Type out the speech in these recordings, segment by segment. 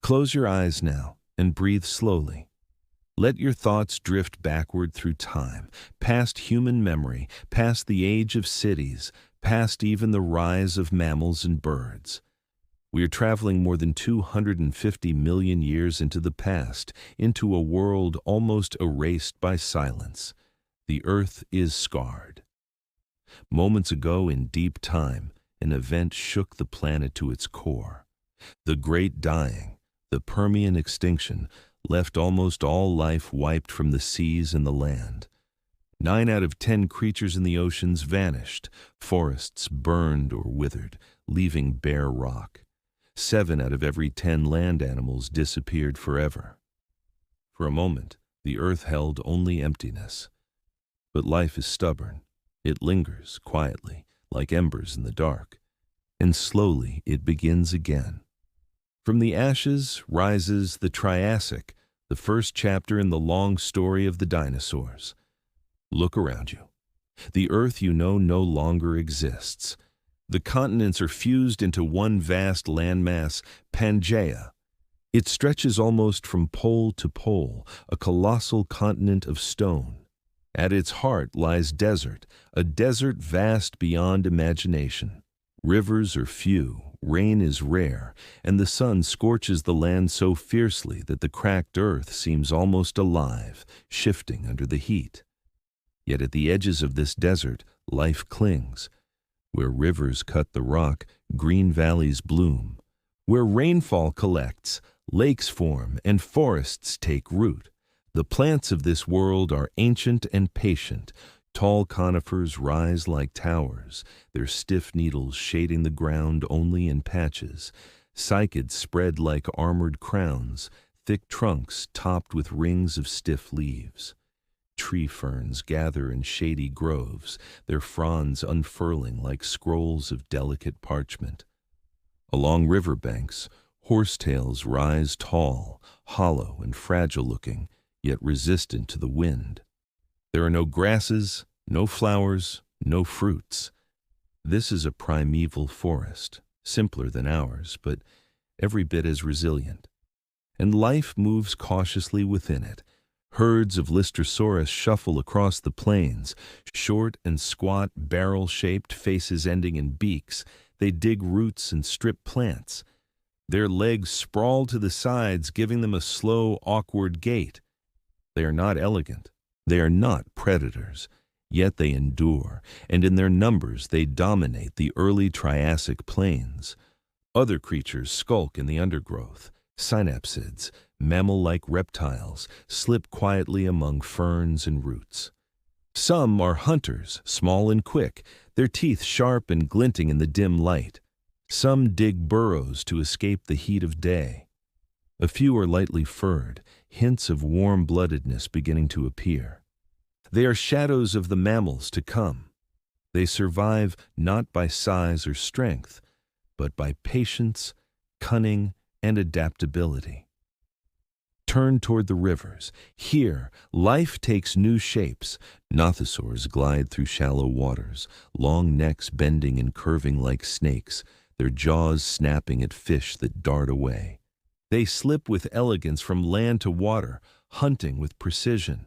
Close your eyes now and breathe slowly. Let your thoughts drift backward through time, past human memory, past the age of cities, past even the rise of mammals and birds. We are traveling more than 250 million years into the past, into a world almost erased by silence. The Earth is scarred. Moments ago, in deep time, an event shook the planet to its core. The Great Dying, the Permian extinction, left almost all life wiped from the seas and the land. 9 out of 10 creatures in the oceans vanished, forests burned or withered, leaving bare rock. 7 out of every 10 land animals disappeared forever. For a moment, the earth held only emptiness. But life is stubborn. It lingers quietly, like embers in the dark. And slowly it begins again. From the ashes rises the Triassic, the first chapter in the long story of the dinosaurs. Look around you. The earth you know no longer exists. The continents are fused into one vast landmass, Pangaea. It stretches almost from pole to pole, a colossal continent of stone. At its heart lies desert, a desert vast beyond imagination. Rivers are few, rain is rare, and the sun scorches the land so fiercely that the cracked earth seems almost alive, shifting under the heat. Yet at the edges of this desert, life clings. Where rivers cut the rock, green valleys bloom. Where rainfall collects, lakes form, and forests take root. The plants of this world are ancient and patient. Tall conifers rise like towers, their stiff needles shading the ground only in patches. Cycads spread like armored crowns, thick trunks topped with rings of stiff leaves. Tree ferns gather in shady groves, their fronds unfurling like scrolls of delicate parchment. Along river banks, horsetails rise tall, hollow and fragile-looking, yet resistant to the wind. There are no grasses, no flowers, no fruits. This is a primeval forest, simpler than ours, but every bit as resilient. And life moves cautiously within it. Herds of Listersaurus shuffle across the plains, short and squat, barrel-shaped, faces ending in beaks. They dig roots and strip plants. Their legs sprawl to the sides, giving them a slow, awkward gait. They are not elegant. They are not predators. Yet they endure, and in their numbers they dominate the early Triassic plains. Other creatures skulk in the undergrowth. Synapsids, mammal-like reptiles, slip quietly among ferns and roots. Some are hunters, small and quick, their teeth sharp and glinting in the dim light. Some dig burrows to escape the heat of day. A few are lightly furred, hints of warm-bloodedness beginning to appear. They are shadows of the mammals to come. They survive not by size or strength, but by patience, cunning, and adaptability. Turn toward the rivers. Here, life takes new shapes. Nothosaurs glide through shallow waters, long necks bending and curving like snakes, their jaws snapping at fish that dart away. They slip with elegance from land to water, hunting with precision.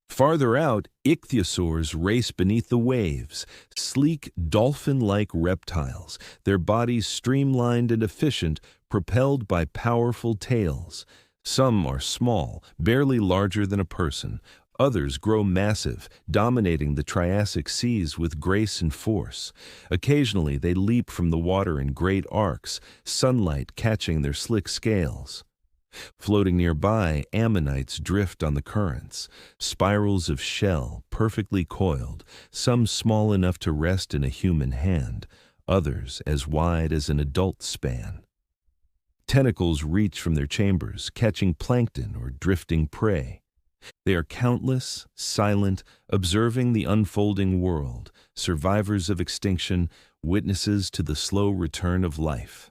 Farther out, ichthyosaurs race beneath the waves, sleek, dolphin-like reptiles, their bodies streamlined and efficient, propelled by powerful tails. Some are small, barely larger than a person. Others grow massive, dominating the Triassic seas with grace and force. Occasionally, they leap from the water in great arcs, sunlight catching their slick scales. Floating nearby, ammonites drift on the currents, spirals of shell, perfectly coiled, some small enough to rest in a human hand, others as wide as an adult's span. Tentacles reach from their chambers, catching plankton or drifting prey. They are countless, silent, observing the unfolding world, survivors of extinction, witnesses to the slow return of life.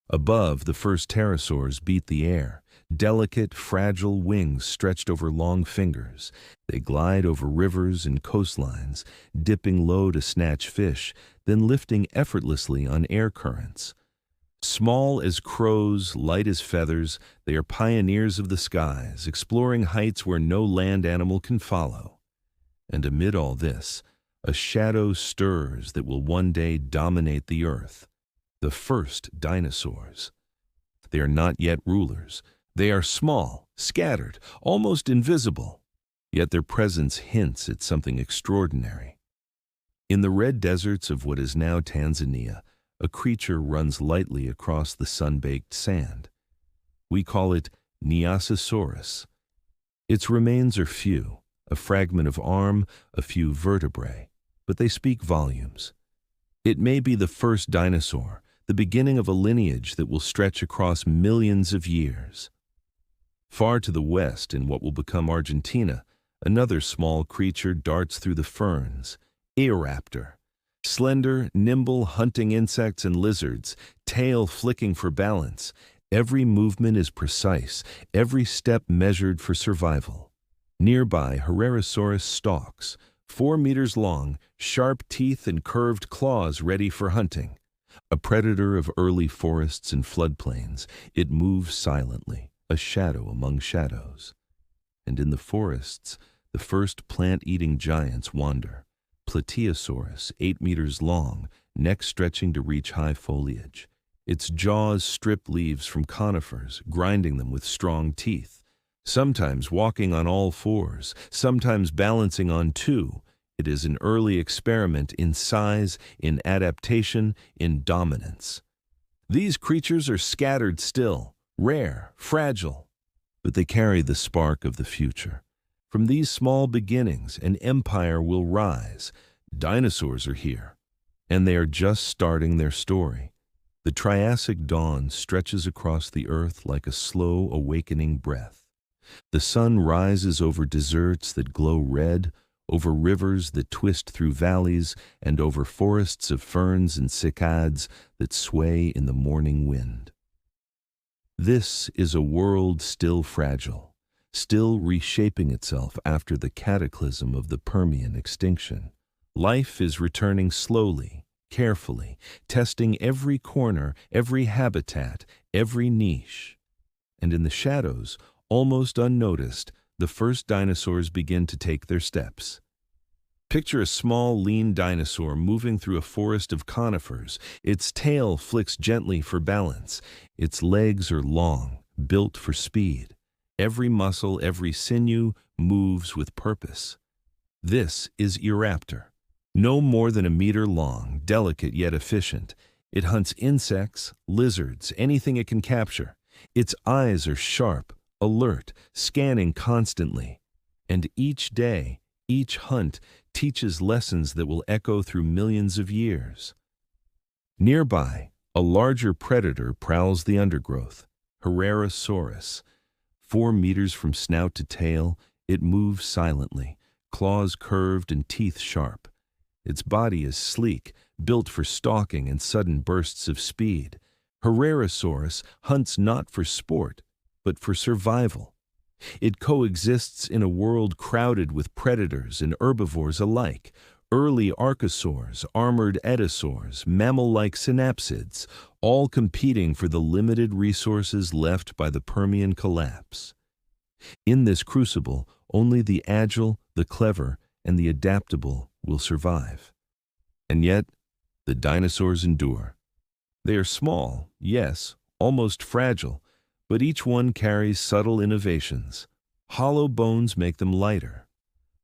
Above, the first pterosaurs beat the air, delicate, fragile wings stretched over long fingers. They glide over rivers and coastlines, dipping low to snatch fish, then lifting effortlessly on air currents. Small as crows, light as feathers, they are pioneers of the skies, exploring heights where no land animal can follow. And amid all this, a shadow stirs that will one day dominate the earth: the first dinosaurs. They are not yet rulers. They are small, scattered, almost invisible, yet their presence hints at something extraordinary. In the red deserts of what is now Tanzania, a creature runs lightly across the sun-baked sand. We call it Nyasasaurus. Its remains are few, a fragment of arm, a few vertebrae, but they speak volumes. It may be the first dinosaur, the beginning of a lineage that will stretch across millions of years. Far to the west, in what will become Argentina, another small creature darts through the ferns: Eoraptor. Slender, nimble, hunting insects and lizards, tail flicking for balance. Every movement is precise, every step measured for survival. Nearby, Herrerasaurus stalks, 4 meters long, sharp teeth and curved claws ready for hunting. A predator of early forests and floodplains, it moves silently, a shadow among shadows. And in the forests, the first plant-eating giants wander. Plateosaurus, 8 meters long, neck stretching to reach high foliage. Its jaws strip leaves from conifers, grinding them with strong teeth. Sometimes walking on all fours, sometimes balancing on two, it is an early experiment in size, in adaptation, in dominance. These creatures are scattered still, rare, fragile, but they carry the spark of the future. From these small beginnings, an empire will rise. Dinosaurs are here, and they are just starting their story. The Triassic dawn stretches across the earth like a slow awakening breath. The sun rises over deserts that glow red, over rivers that twist through valleys, and over forests of ferns and cycads that sway in the morning wind. This is a world still fragile, still reshaping itself after the cataclysm of the Permian extinction. Life is returning slowly, carefully, testing every corner, every habitat, every niche. And in the shadows, almost unnoticed, the first dinosaurs begin to take their steps. Picture a small, lean dinosaur moving through a forest of conifers. Its tail flicks gently for balance. Its legs are long, built for speed. Every muscle, every sinew moves with purpose. This is Eoraptor. No more than 1 meter long, delicate yet efficient. It hunts insects, lizards, anything it can capture. Its eyes are sharp, alert, scanning constantly. And each day, each hunt teaches lessons that will echo through millions of years. Nearby, a larger predator prowls the undergrowth: Herrerasaurus. 4 meters from snout to tail, it moves silently, claws curved and teeth sharp. Its body is sleek, built for stalking and sudden bursts of speed. Herrerasaurus hunts not for sport, but for survival. It coexists in a world crowded with predators and herbivores alike: early archosaurs, armored eddosaurs, mammal-like synapsids, all competing for the limited resources left by the Permian collapse. In this crucible, only the agile, the clever, and the adaptable will survive. And yet, the dinosaurs endure. They are small, yes, almost fragile, but each one carries subtle innovations. Hollow bones make them lighter.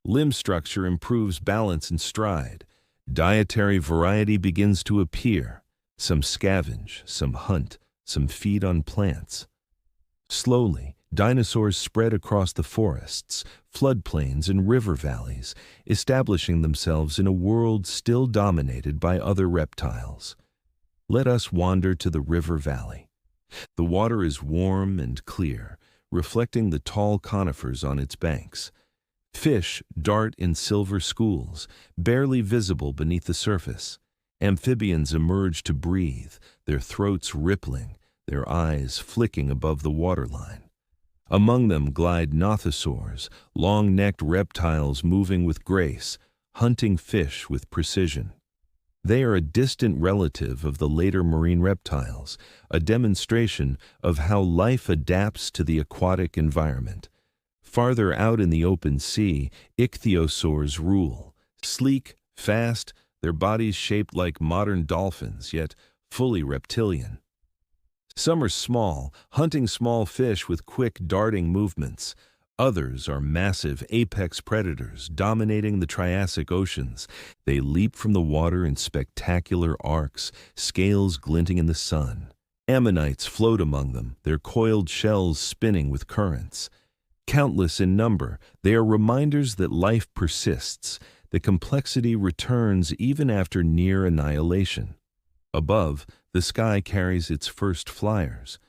Limb structure improves balance and stride. Dietary variety begins to appear. Some scavenge, some hunt, some feed on plants. Slowly, dinosaurs spread across the forests, floodplains, and river valleys, establishing themselves in a world still dominated by other reptiles. Let us wander to the river valley. The water is warm and clear, reflecting the tall conifers on its banks. Fish dart in silver schools, barely visible beneath the surface. Amphibians emerge to breathe, their throats rippling, their eyes flicking above the waterline. Among them glide Nothosaurs, long-necked reptiles moving with grace, hunting fish with precision. They are a distant relative of the later marine reptiles, a demonstration of how life adapts to the aquatic environment. Farther out in the open sea, ichthyosaurs rule. Sleek, fast, their bodies shaped like modern dolphins, yet fully reptilian. Some are small, hunting small fish with quick darting movements. Others are massive apex predators dominating the Triassic oceans. They leap from the water in spectacular arcs, scales glinting in the sun. Ammonites float among them, their coiled shells spinning with currents. Countless in number, they are reminders that life persists, that complexity returns even after near annihilation. Above, the sky carries its first flyers.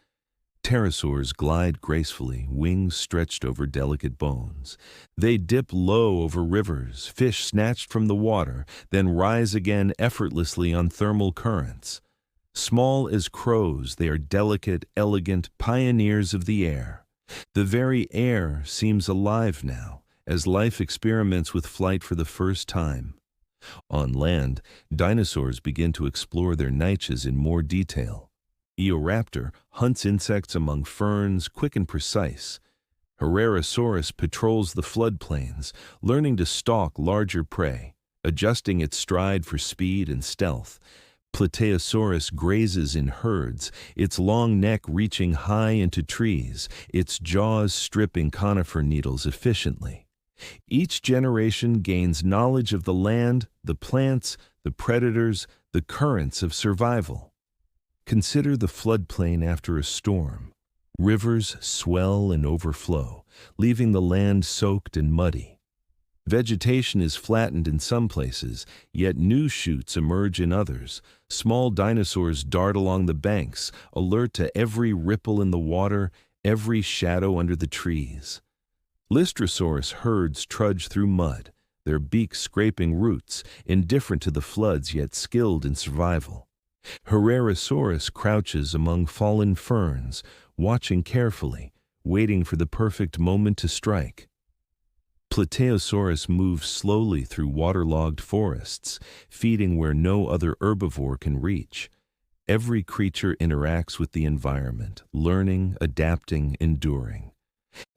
Pterosaurs glide gracefully, wings stretched over delicate bones. They dip low over rivers, fish snatched from the water, then rise again effortlessly on thermal currents. Small as crows, they are delicate, elegant pioneers of the air. The very air seems alive now, as life experiments with flight for the first time. On land, dinosaurs begin to explore their niches in more detail. Eoraptor hunts insects among ferns, quick and precise. Herrerasaurus patrols the floodplains, learning to stalk larger prey, adjusting its stride for speed and stealth. Plateosaurus grazes in herds, its long neck reaching high into trees, its jaws stripping conifer needles efficiently. Each generation gains knowledge of the land, the plants, the predators, the currents of survival. Consider the floodplain after a storm. Rivers swell and overflow, leaving the land soaked and muddy. Vegetation is flattened in some places, yet new shoots emerge in others. Small dinosaurs dart along the banks, alert to every ripple in the water, every shadow under the trees. Lystrosaurus herds trudge through mud, their beaks scraping roots, indifferent to the floods yet skilled in survival. Herrerasaurus crouches among fallen ferns, watching carefully, waiting for the perfect moment to strike. Plateosaurus moves slowly through waterlogged forests, feeding where no other herbivore can reach. Every creature interacts with the environment, learning, adapting, enduring.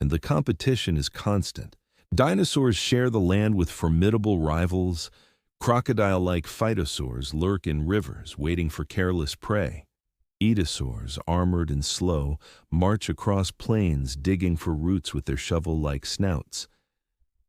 And the competition is constant. Dinosaurs share the land with formidable rivals. Crocodile-like phytosaurs lurk in rivers, waiting for careless prey. Etosaurs, armored and slow, march across plains, digging for roots with their shovel-like snouts.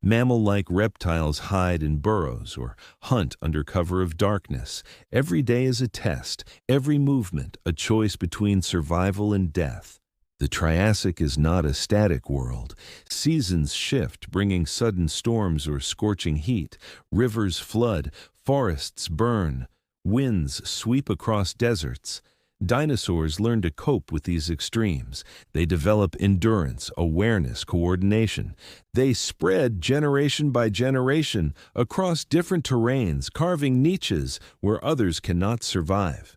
Mammal-like reptiles hide in burrows or hunt under cover of darkness. Every day is a test, every movement a choice between survival and death. The Triassic is not a static world. Seasons shift, bringing sudden storms or scorching heat. Rivers flood, forests burn, winds sweep across deserts. Dinosaurs learn to cope with these extremes. They develop endurance, awareness, coordination. They spread generation by generation across different terrains, carving niches where others cannot survive.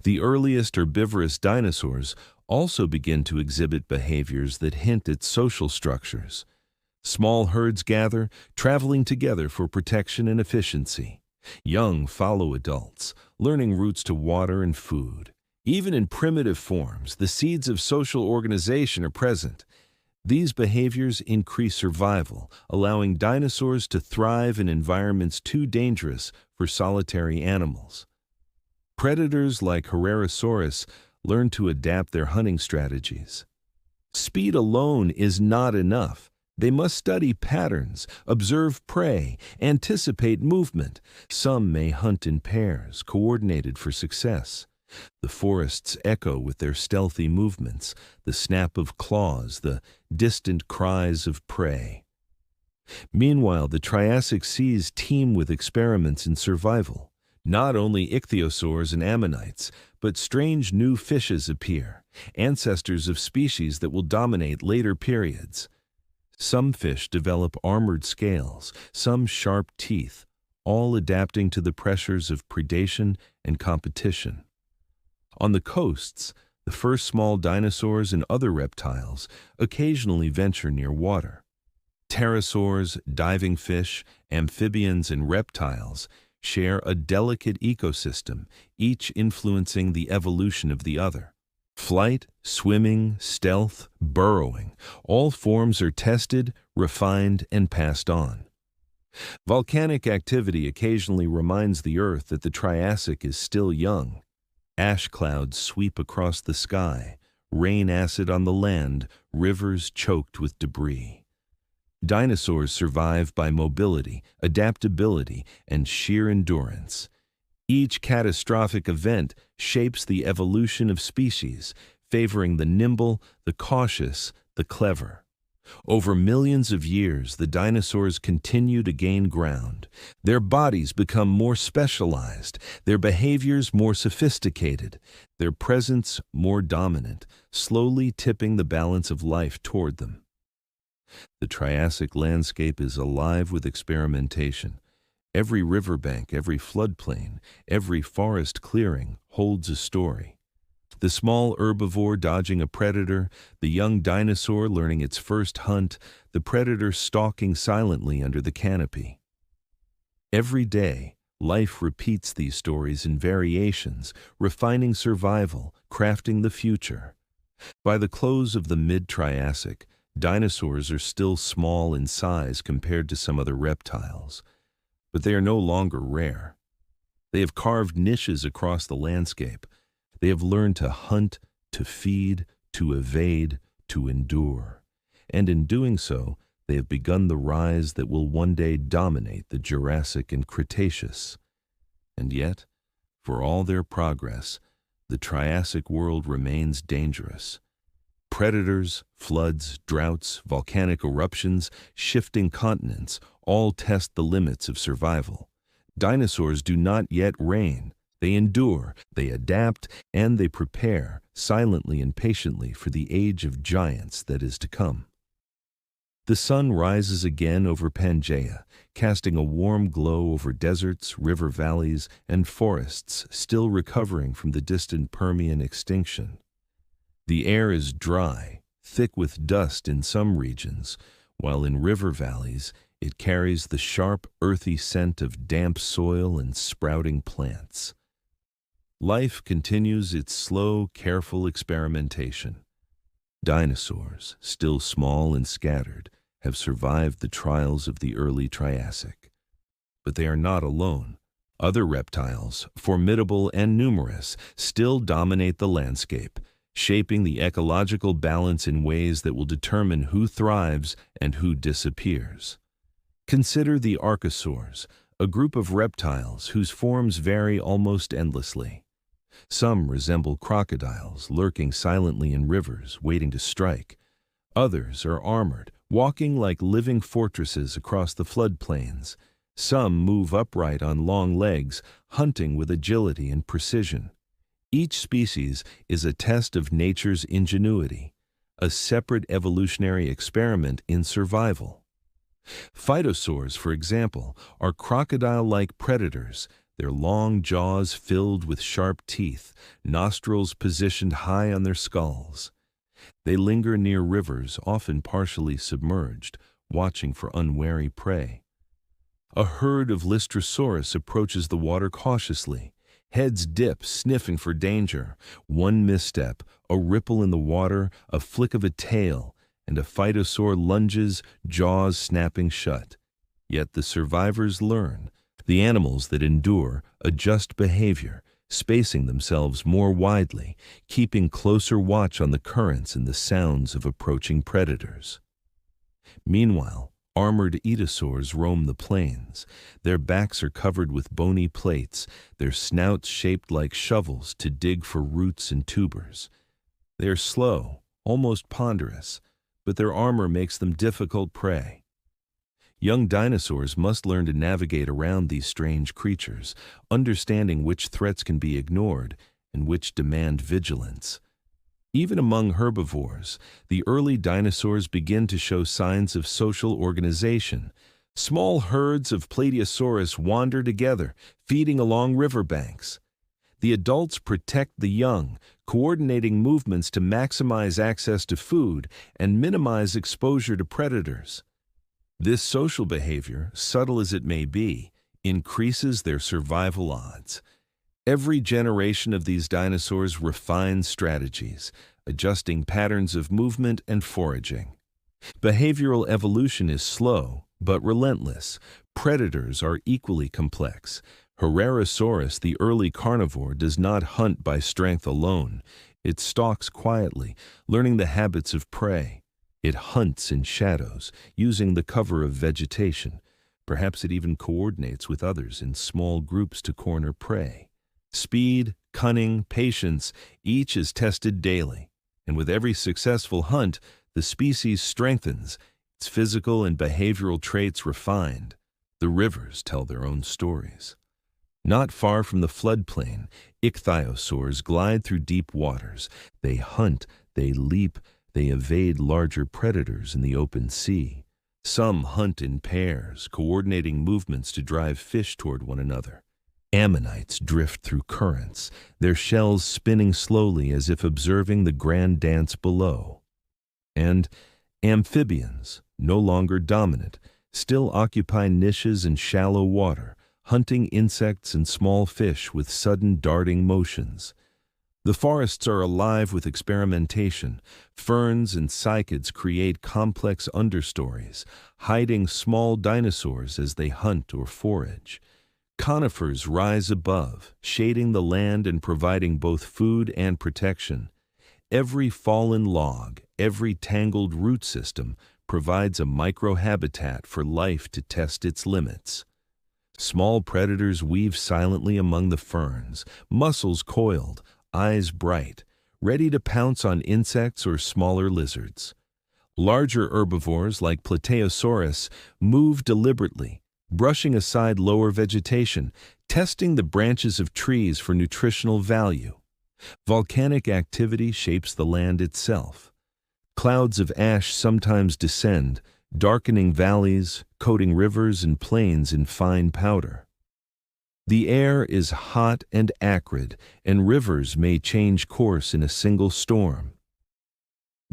The earliest herbivorous dinosaurs also begin to exhibit behaviors that hint at social structures. Small herds gather, traveling together for protection and efficiency. Young follow adults, learning routes to water and food. Even in primitive forms, the seeds of social organization are present. These behaviors increase survival, allowing dinosaurs to thrive in environments too dangerous for solitary animals. Predators like Herrerasaurus learn to adapt their hunting strategies. Speed alone is not enough. They must study patterns, observe prey, anticipate movement. Some may hunt in pairs, coordinated for success. The forests echo with their stealthy movements, the snap of claws, the distant cries of prey. Meanwhile, the Triassic seas teem with experiments in survival. Not only ichthyosaurs and ammonites, but strange new fishes appear, ancestors of species that will dominate later periods. Some fish develop armored scales, some sharp teeth, all adapting to the pressures of predation and competition. On the coasts, the first small dinosaurs and other reptiles occasionally venture near water. Pterosaurs, diving fish, amphibians, and reptiles share a delicate ecosystem, each influencing the evolution of the other. Flight, swimming, stealth, burrowing, all forms are tested, refined, and passed on. Volcanic activity occasionally reminds the Earth that the Triassic is still young. Ash clouds sweep across the sky, rain acid on the land, rivers choked with debris. Dinosaurs survive by mobility, adaptability, and sheer endurance. Each catastrophic event shapes the evolution of species, favoring the nimble, the cautious, the clever. Over millions of years, the dinosaurs continue to gain ground. Their bodies become more specialized, their behaviors more sophisticated, their presence more dominant, slowly tipping the balance of life toward them. The Triassic landscape is alive with experimentation. Every riverbank, every floodplain, every forest clearing holds a story. The small herbivore dodging a predator, the young dinosaur learning its first hunt, the predator stalking silently under the canopy. Every day, life repeats these stories in variations, refining survival, crafting the future. By the close of the mid-Triassic, dinosaurs are still small in size compared to some other reptiles, but they are no longer rare. They have carved niches across the landscape. They have learned to hunt, to feed, to evade, to endure. And in doing so, they have begun the rise that will one day dominate the Jurassic and Cretaceous. And yet, for all their progress, the Triassic world remains dangerous. Predators, floods, droughts, volcanic eruptions, shifting continents all test the limits of survival. Dinosaurs do not yet reign. They endure, they adapt, and they prepare, silently and patiently, for the age of giants that is to come. The sun rises again over Pangaea, casting a warm glow over deserts, river valleys, and forests still recovering from the distant Permian extinction. The air is dry, thick with dust in some regions, while in river valleys it carries the sharp, earthy scent of damp soil and sprouting plants. Life continues its slow, careful experimentation. Dinosaurs, still small and scattered, have survived the trials of the early Triassic. But they are not alone. Other reptiles, formidable and numerous, still dominate the landscape, shaping the ecological balance in ways that will determine who thrives and who disappears. Consider the archosaurs, a group of reptiles whose forms vary almost endlessly. Some resemble crocodiles, lurking silently in rivers, waiting to strike. Others are armored, walking like living fortresses across the floodplains. Some move upright on long legs, hunting with agility and precision. Each species is a test of nature's ingenuity, a separate evolutionary experiment in survival. Phytosaurs, for example, are crocodile-like predators, their long jaws filled with sharp teeth, nostrils positioned high on their skulls. They linger near rivers, often partially submerged, watching for unwary prey. A herd of Lystrosaurus approaches the water cautiously, heads dip, sniffing for danger. One misstep, a ripple in the water, a flick of a tail, and a phytosaur lunges, jaws snapping shut. Yet the survivors learn. The animals that endure adjust behavior, spacing themselves more widely, keeping closer watch on the currents and the sounds of approaching predators. Meanwhile, armored etosaurs roam the plains. Their backs are covered with bony plates, their snouts shaped like shovels to dig for roots and tubers. They are slow, almost ponderous, but their armor makes them difficult prey. Young dinosaurs must learn to navigate around these strange creatures, understanding which threats can be ignored and which demand vigilance. Even among herbivores, the early dinosaurs begin to show signs of social organization. Small herds of Plateosaurus wander together, feeding along riverbanks. The adults protect the young, coordinating movements to maximize access to food and minimize exposure to predators. This social behavior, subtle as it may be, increases their survival odds. Every generation of these dinosaurs refines strategies, adjusting patterns of movement and foraging. Behavioral evolution is slow, but relentless. Predators are equally complex. Herrerasaurus, the early carnivore, does not hunt by strength alone. It stalks quietly, learning the habits of prey. It hunts in shadows, using the cover of vegetation. Perhaps it even coordinates with others in small groups to corner prey. Speed, cunning, patience, each is tested daily. And with every successful hunt, the species strengthens, its physical and behavioral traits refined. The rivers tell their own stories. Not far from the floodplain, ichthyosaurs glide through deep waters. They hunt, they leap, they evade larger predators in the open sea. Some hunt in pairs, coordinating movements to drive fish toward one another. Ammonites drift through currents, their shells spinning slowly as if observing the grand dance below. And amphibians, no longer dominant, still occupy niches in shallow water, hunting insects and small fish with sudden darting motions. The forests are alive with experimentation. Ferns and cycads create complex understories, hiding small dinosaurs as they hunt or forage. Conifers rise above, shading the land and providing both food and protection. Every fallen log, every tangled root system provides a microhabitat for life to test its limits. Small predators weave silently among the ferns, muscles coiled, eyes bright, ready to pounce on insects or smaller lizards. Larger herbivores like Plateosaurus move deliberately, brushing aside lower vegetation, testing the branches of trees for nutritional value. Volcanic activity shapes the land itself. Clouds of ash sometimes descend, darkening valleys, coating rivers and plains in fine powder. The air is hot and acrid, and rivers may change course in a single storm.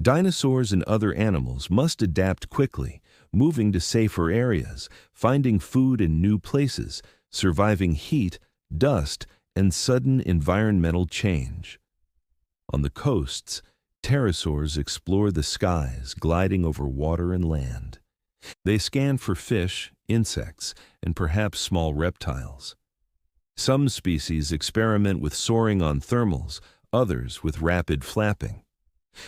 Dinosaurs and other animals must adapt quickly, moving to safer areas, finding food in new places, surviving heat, dust, and sudden environmental change. On the coasts, pterosaurs explore the skies, gliding over water and land. They scan for fish, insects, and perhaps small reptiles. Some species experiment with soaring on thermals, others with rapid flapping.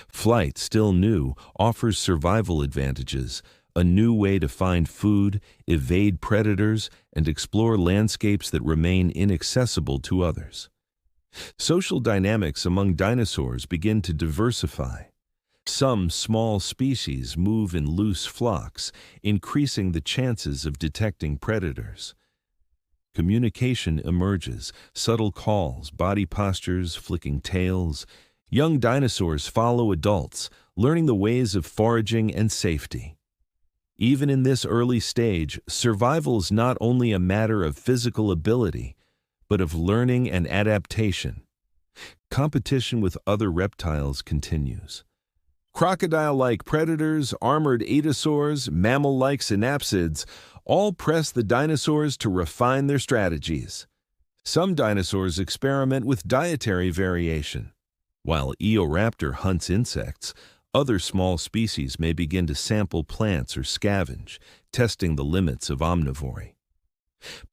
Flight, still new, offers survival advantages, a new way to find food, evade predators, and explore landscapes that remain inaccessible to others. Social dynamics among dinosaurs begin to diversify. Some small species move in loose flocks, increasing the chances of detecting predators. Communication emerges, subtle calls, body postures, flicking tails. Young dinosaurs follow adults, learning the ways of foraging and safety. Even in this early stage, survival is not only a matter of physical ability, but of learning and adaptation. Competition with other reptiles continues. Crocodile-like predators, armored atosaurs, mammal-like synapsids all press the dinosaurs to refine their strategies. Some dinosaurs experiment with dietary variation. While Eoraptor hunts insects, other small species may begin to sample plants or scavenge, testing the limits of omnivory.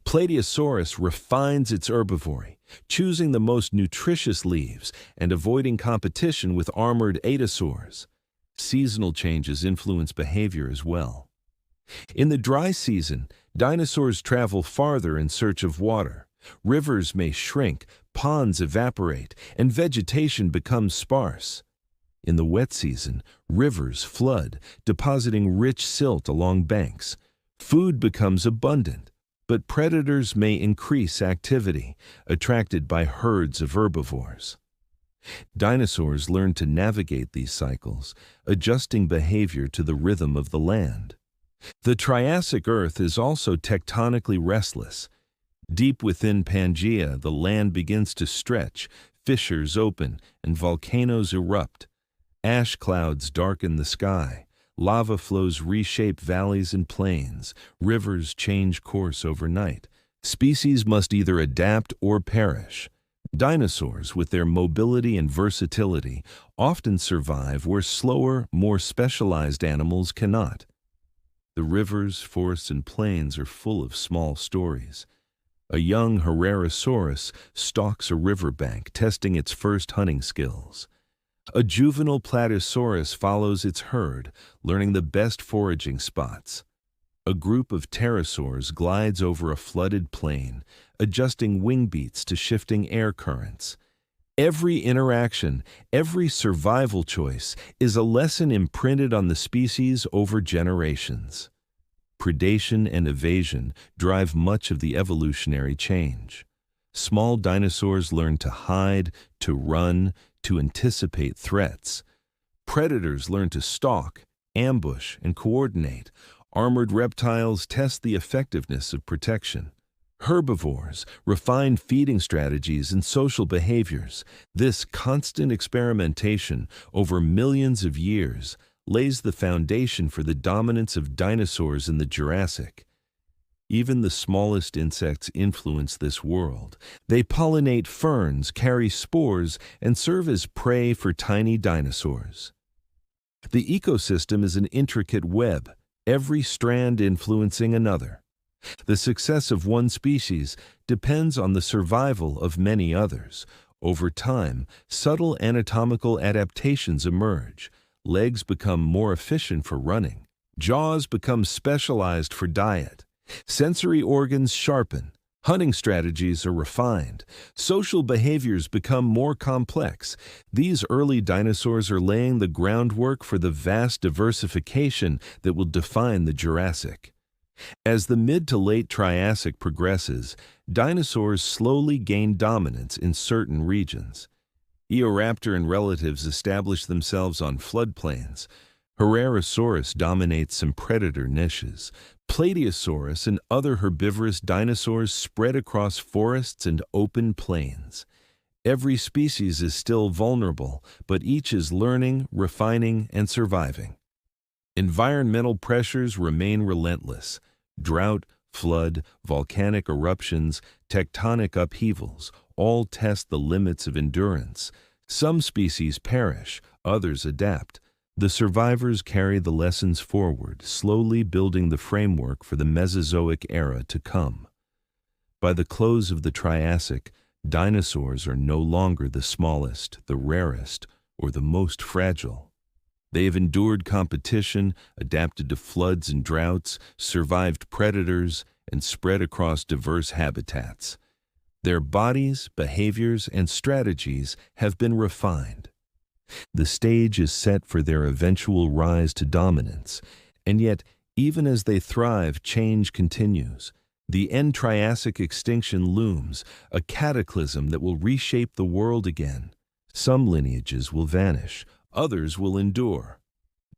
Plateosaurus refines its herbivory, choosing the most nutritious leaves and avoiding competition with armored atosaurs. Seasonal changes influence behavior as well. In the dry season, dinosaurs travel farther in search of water. Rivers may shrink, ponds evaporate, and vegetation becomes sparse. In the wet season, rivers flood, depositing rich silt along banks. Food becomes abundant, but predators may increase activity, attracted by herds of herbivores. Dinosaurs learn to navigate these cycles, adjusting behavior to the rhythm of the land. The Triassic Earth is also tectonically restless. Deep within Pangaea, the land begins to stretch, fissures open, and volcanoes erupt. Ash clouds darken the sky. Lava flows reshape valleys and plains. Rivers change course overnight. Species must either adapt or perish. Dinosaurs, with their mobility and versatility, often survive where slower, more specialized animals cannot. The rivers, forests, and plains are full of small stories. A young Herrerasaurus stalks a riverbank, testing its first hunting skills. A juvenile Plateosaurus follows its herd, learning the best foraging spots. A group of pterosaurs glides over a flooded plain, adjusting wing beats to shifting air currents. Every interaction, every survival choice is a lesson imprinted on the species over generations. Predation and evasion drive much of the evolutionary change. Small dinosaurs learn to hide, to run, to anticipate threats. Predators learn to stalk, ambush, and coordinate. Armored reptiles test the effectiveness of protection. Herbivores refine feeding strategies and social behaviors. This constant experimentation over millions of years lays the foundation for the dominance of dinosaurs in the Jurassic. Even the smallest insects influence this world. They pollinate ferns, carry spores, and serve as prey for tiny dinosaurs. The ecosystem is an intricate web, every strand influencing another. The success of one species depends on the survival of many others. Over time, subtle anatomical adaptations emerge. Legs become more efficient for running. Jaws become specialized for diet. Sensory organs sharpen. Hunting strategies are refined. Social behaviors become more complex. These early dinosaurs are laying the groundwork for the vast diversification that will define the Jurassic. As the mid to late Triassic progresses, dinosaurs slowly gain dominance in certain regions. Eoraptor and relatives establish themselves on floodplains. Herrerasaurus dominates some predator niches. Plateosaurus and other herbivorous dinosaurs spread across forests and open plains. Every species is still vulnerable, but each is learning, refining, and surviving. Environmental pressures remain relentless. Drought, flood, volcanic eruptions, tectonic upheavals all test the limits of endurance. Some species perish, others adapt. The survivors carry the lessons forward, slowly building the framework for the Mesozoic era to come. By the close of the Triassic, dinosaurs are no longer the smallest, the rarest, or the most fragile. They have endured competition, adapted to floods and droughts, survived predators, and spread across diverse habitats. Their bodies, behaviors, and strategies have been refined. The stage is set for their eventual rise to dominance, and yet, even as they thrive, change continues. The end Triassic extinction looms, a cataclysm that will reshape the world again. Some lineages will vanish, others will endure.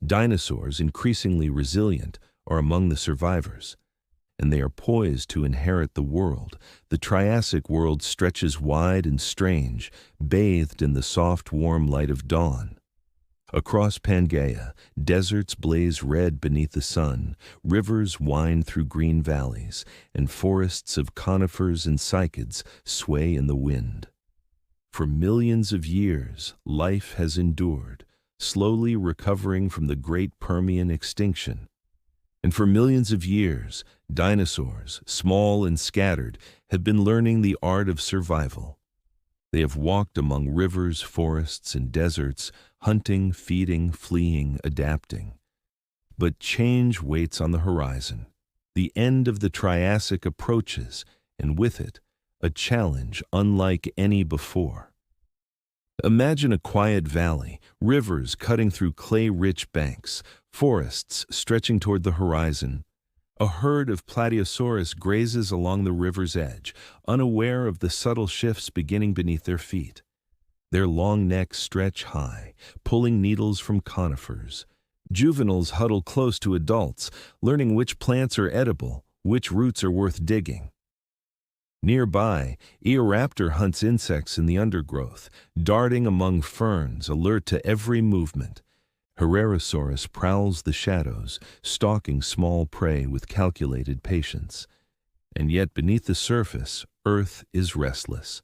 Dinosaurs, increasingly resilient, are among the survivors, and they are poised to inherit the world. The Triassic world stretches wide and strange, bathed in the soft, warm light of dawn. Across Pangaea, deserts blaze red beneath the sun, rivers wind through green valleys, and forests of conifers and cycads sway in the wind. For millions of years, life has endured, slowly recovering from the great Permian extinction. And for millions of years, dinosaurs, small and scattered, have been learning the art of survival. They have walked among rivers, forests, and deserts, hunting, feeding, fleeing, adapting. But change waits on the horizon. The end of the Triassic approaches, and with it, a challenge unlike any before. Imagine a quiet valley, rivers cutting through clay-rich banks, forests stretching toward the horizon. A herd of Plateosaurus grazes along the river's edge, unaware of the subtle shifts beginning beneath their feet. Their long necks stretch high, pulling needles from conifers. Juveniles huddle close to adults, learning which plants are edible, which roots are worth digging. Nearby, Eoraptor hunts insects in the undergrowth, darting among ferns, alert to every movement. Herrerasaurus prowls the shadows, stalking small prey with calculated patience. And yet beneath the surface, Earth is restless.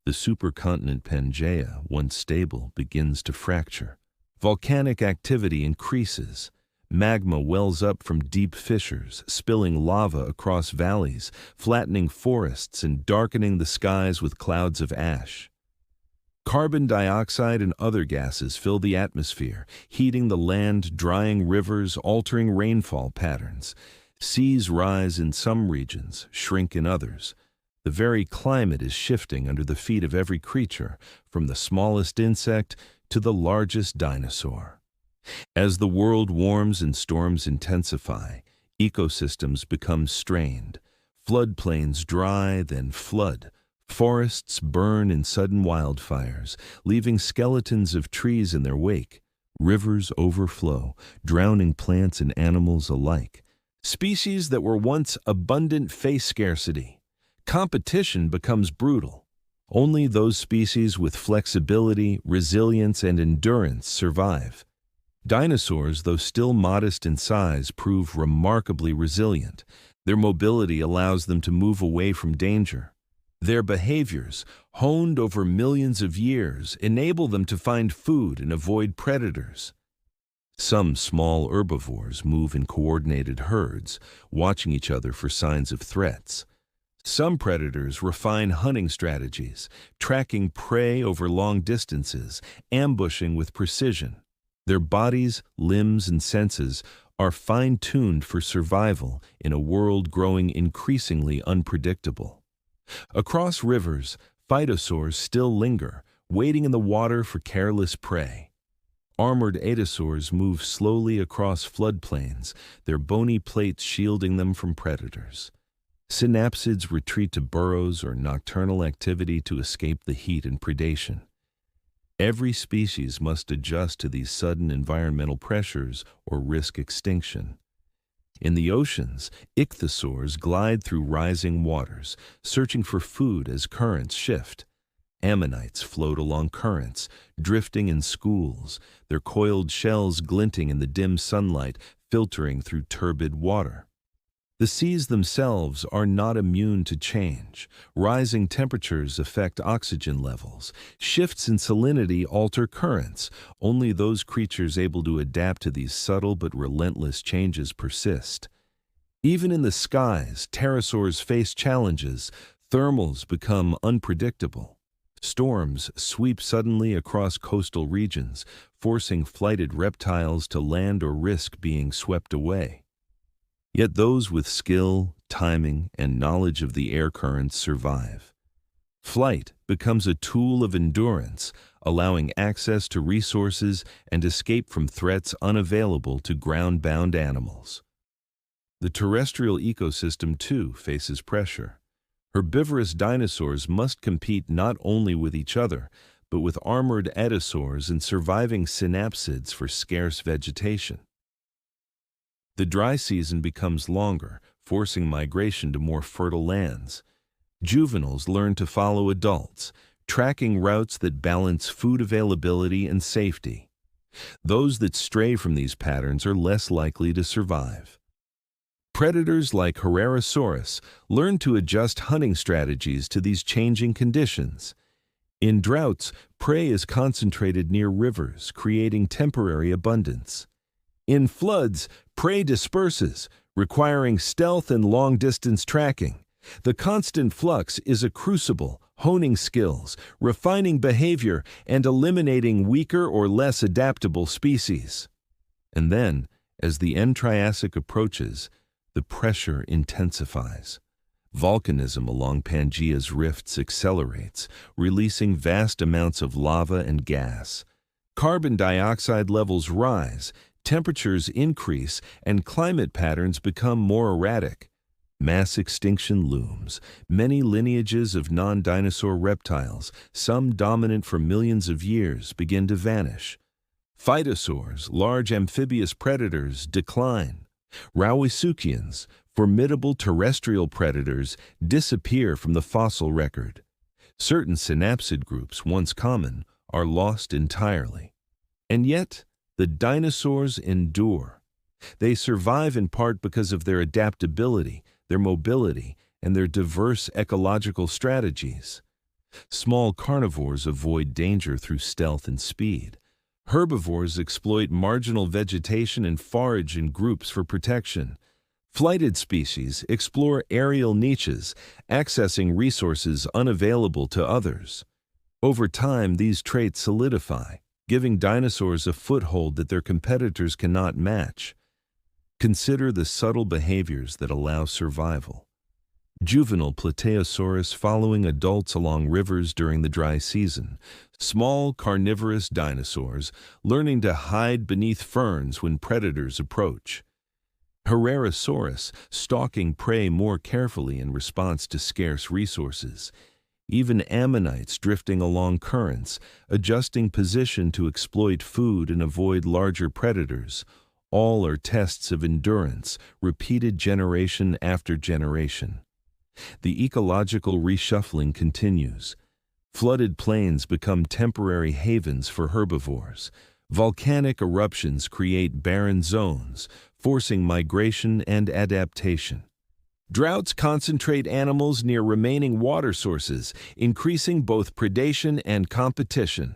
The supercontinent Pangaea, once stable, begins to fracture. Volcanic activity increases. Magma wells up from deep fissures, spilling lava across valleys, flattening forests and darkening the skies with clouds of ash. Carbon dioxide and other gases fill the atmosphere, heating the land, drying rivers, altering rainfall patterns. Seas rise in some regions, shrink in others. The very climate is shifting under the feet of every creature, from the smallest insect to the largest dinosaur. As the world warms and storms intensify, ecosystems become strained. Floodplains dry, then flood. Forests burn in sudden wildfires, leaving skeletons of trees in their wake. Rivers overflow, drowning plants and animals alike. Species that were once abundant face scarcity. Competition becomes brutal. Only those species with flexibility, resilience, and endurance survive. Dinosaurs, though still modest in size, prove remarkably resilient. Their mobility allows them to move away from danger. Their behaviors, honed over millions of years, enable them to find food and avoid predators. Some small herbivores move in coordinated herds, watching each other for signs of threats. Some predators refine hunting strategies, tracking prey over long distances, ambushing with precision. Their bodies, limbs, and senses are fine-tuned for survival in a world growing increasingly unpredictable. Across rivers, phytosaurs still linger, waiting in the water for careless prey. Armored adasaurs move slowly across floodplains, their bony plates shielding them from predators. Synapsids retreat to burrows or nocturnal activity to escape the heat and predation. Every species must adjust to these sudden environmental pressures or risk extinction. In the oceans, ichthyosaurs glide through rising waters, searching for food as currents shift. Ammonites float along currents, drifting in schools, their coiled shells glinting in the dim sunlight, filtering through turbid water. The seas themselves are not immune to change. Rising temperatures affect oxygen levels. Shifts in salinity alter currents. Only those creatures able to adapt to these subtle but relentless changes persist. Even in the skies, pterosaurs face challenges. Thermals become unpredictable. Storms sweep suddenly across coastal regions, forcing flighted reptiles to land or risk being swept away. Yet those with skill, timing, and knowledge of the air currents survive. Flight becomes a tool of endurance, allowing access to resources and escape from threats unavailable to ground-bound animals. The terrestrial ecosystem, too, faces pressure. Herbivorous dinosaurs must compete not only with each other, but with armored adasaurs and surviving synapsids for scarce vegetation. The dry season becomes longer, forcing migration to more fertile lands. Juveniles learn to follow adults, tracking routes that balance food availability and safety. Those that stray from these patterns are less likely to survive. Predators like Herrerasaurus learn to adjust hunting strategies to these changing conditions. In droughts, prey is concentrated near rivers, creating temporary abundance. In floods, prey disperses, requiring stealth and long-distance tracking. The constant flux is a crucible, honing skills, refining behavior, and eliminating weaker or less adaptable species. And then, as the end Triassic approaches, the pressure intensifies. Volcanism along Pangaea's rifts accelerates, releasing vast amounts of lava and gas. Carbon dioxide levels rise, temperatures increase, and climate patterns become more erratic. Mass extinction looms. Many lineages of non-dinosaur reptiles, some dominant for millions of years, begin to vanish. Phytosaurs, large amphibious predators, decline. Rauisuchians, formidable terrestrial predators, disappear from the fossil record. Certain synapsid groups, once common, are lost entirely. And yet, the dinosaurs endure. They survive in part because of their adaptability, their mobility, and their diverse ecological strategies. Small carnivores avoid danger through stealth and speed. Herbivores exploit marginal vegetation and forage in groups for protection. Flighted species explore aerial niches, accessing resources unavailable to others. Over time, these traits solidify, giving dinosaurs a foothold that their competitors cannot match. Consider the subtle behaviors that allow survival. Juvenile Plateosaurus following adults along rivers during the dry season. Small carnivorous dinosaurs learning to hide beneath ferns when predators approach. Herrerasaurus stalking prey more carefully in response to scarce resources. Even ammonites drifting along currents, adjusting position to exploit food and avoid larger predators. All are tests of endurance, repeated generation after generation. The ecological reshuffling continues. Flooded plains become temporary havens for herbivores. Volcanic eruptions create barren zones, forcing migration and adaptation. Droughts concentrate animals near remaining water sources, increasing both predation and competition.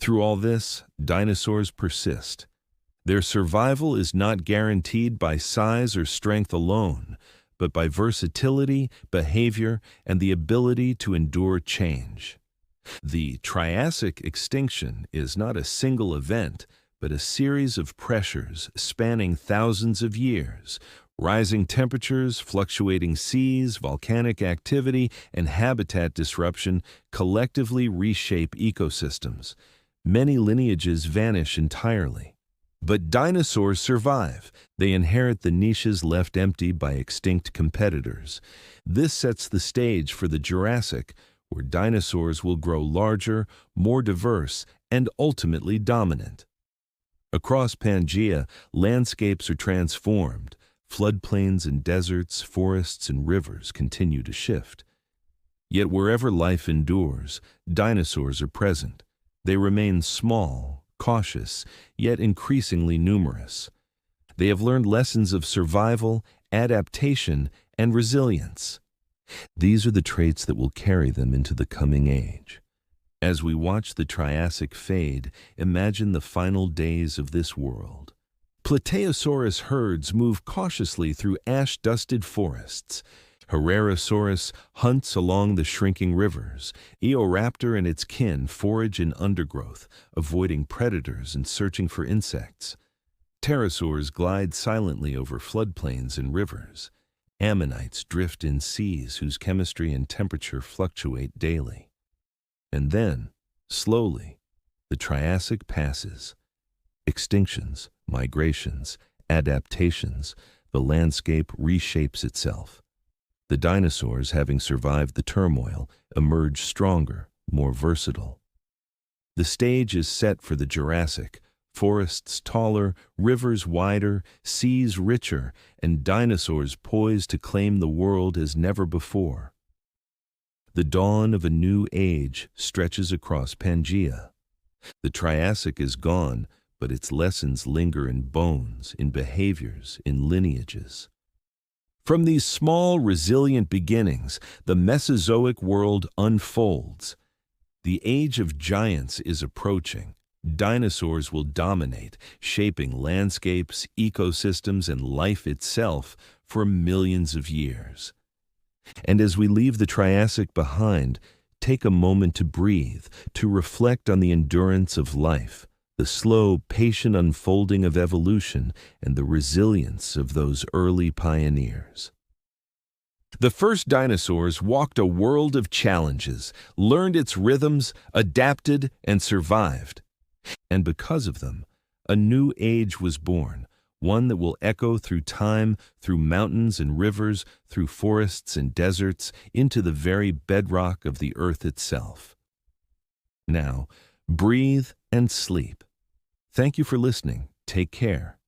Through all this, dinosaurs persist. Their survival is not guaranteed by size or strength alone, but by versatility, behavior, and the ability to endure change. The Triassic extinction is not a single event, but a series of pressures spanning thousands of years. Rising temperatures, fluctuating seas, volcanic activity, and habitat disruption collectively reshape ecosystems. Many lineages vanish entirely. But dinosaurs survive. They inherit the niches left empty by extinct competitors. This sets the stage for the Jurassic, where dinosaurs will grow larger, more diverse, and ultimately dominant. Across Pangaea, landscapes are transformed. Floodplains and deserts, forests and rivers continue to shift. Yet wherever life endures, dinosaurs are present. They remain small, cautious, yet increasingly numerous. They have learned lessons of survival, adaptation, and resilience. These are the traits that will carry them into the coming age. As we watch the Triassic fade, imagine the final days of this world. Plateosaurus herds move cautiously through ash-dusted forests. Herrerasaurus hunts along the shrinking rivers. Eoraptor and its kin forage in undergrowth, avoiding predators and searching for insects. Pterosaurs glide silently over floodplains and rivers. Ammonites drift in seas whose chemistry and temperature fluctuate daily. And then, slowly, the Triassic passes. Extinctions, migrations, adaptations, the landscape reshapes itself. The dinosaurs, having survived the turmoil, emerge stronger, more versatile. The stage is set for the Jurassic, forests taller, rivers wider, seas richer, and dinosaurs poised to claim the world as never before. The dawn of a new age stretches across Pangaea. The Triassic is gone, but its lessons linger in bones, in behaviors, in lineages. From these small, resilient beginnings, the Mesozoic world unfolds. The age of giants is approaching. Dinosaurs will dominate, shaping landscapes, ecosystems, and life itself for millions of years. And as we leave the Triassic behind, take a moment to breathe, to reflect on the endurance of life, the slow, patient unfolding of evolution, and the resilience of those early pioneers. The first dinosaurs walked a world of challenges, learned its rhythms, adapted, and survived. And because of them, a new age was born, one that will echo through time, through mountains and rivers, through forests and deserts, into the very bedrock of the earth itself. Now, breathe and sleep. Thank you for listening. Take care.